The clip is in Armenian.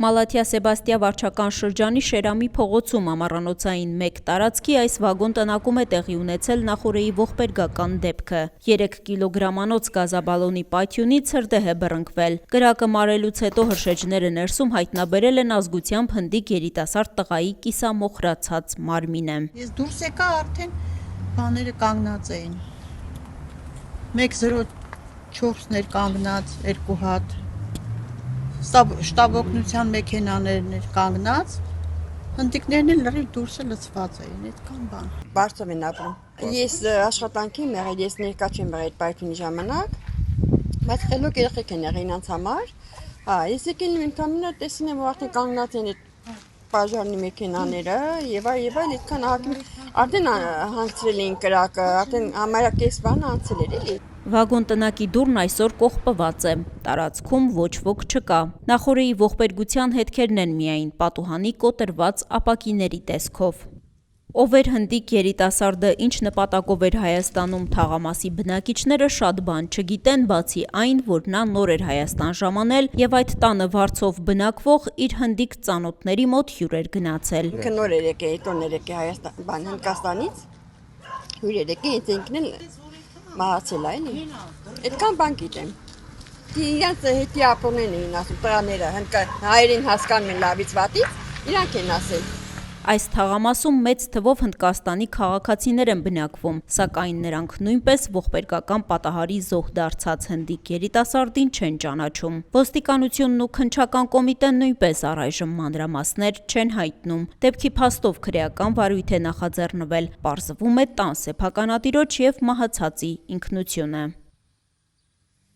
Մալաթիա Սեբաստիա վարչական շրջանի Շերամի փողոցում ամառանոցային մեկ տարածքի այս վագոն տնակում է տեղի ունեցել նախօրեի ողբերգական դեպքը։ 3 կիլոգրամանոց գազաբալոնի պայթյունից հրդեհ է բռնկվել։ Կրակը մարելուց հետո հրշեջները ներսում հայտնաբերել են ազգությամբ հնդիկ երիտասարդ տղայի կիսամոխրացած մարմինը։ Ես դուրս եկա, արդեն բաները կանգնած էին։ 104-ներ կանգնած, 2 հատ շտաբօգնության մեքենաներն էր կանգնած, հնդիկներն էլ լրիվ դուրսը լցված էին, այդքան բան։ Բարսով են ապրում։ Ես աշխատանքի եմ եղել, ես ներկա չեմ եղել պայթյունի ժամանակ, բայց խելոք երեխեք են եղել ինձ համար։ Ես եկել եմ ընդամենը տեսին եմ, որ արդեն կանգնած են այդ պաժարնի մեքենաները եւ այդքան արդեն հանգցրել էին կրակը, արդեն համարյա կես բանը անցել էր էլի։ Վագոն տնակի դուռն այսօր կողպված է, տարածքում ոչ ոք չկա։ Նախօրեի ողբերգության հետքերն են միայն պատուհանի կոտրված ապակիների տեսքով։ Ով էր հնդիկ երիտասարդը, ինչ նպատակով էր Հայաստանում, թաղամասի բնակիչները շատ բան չգիտեն, բացի այն, որ նա նոր էր Հայաստան ժամանել եւ այդ տանը վարձով բնակվող իր հնդիկ ծանոթների մոտ հյուր էր գնացել։ Ինքը նոր էր եկել Հայաստան, Հնդկաստանից հյուր էր եկել, ինքն էլ մահացել է, էլի։ Այդքան բան գիտեմ։ Իրանց հետի ապորներն էին ասում, տղաները, հայերին հասկանում են լավից վատից, իրանք են ասել։ Այս թաղամասում մեծ թվով Հնդկաստանի քաղաքացիներ են բնակվում, սակայն նրանք նույնպես ողբերգական պատահարի զոհ դարձած հնդիկ երիտասարդին չեն ճանաչում։ Ոստիկանությունն ու քննչական կոմիտեն նույնպես առայժմ մանրամասներ չեն հայտնում։ Դեպքի փաստով քրեական վարույթ է նախաձեռնվել, պարզվում է տան սեփականատիրոջ եւ մահացածի ինքնությունը։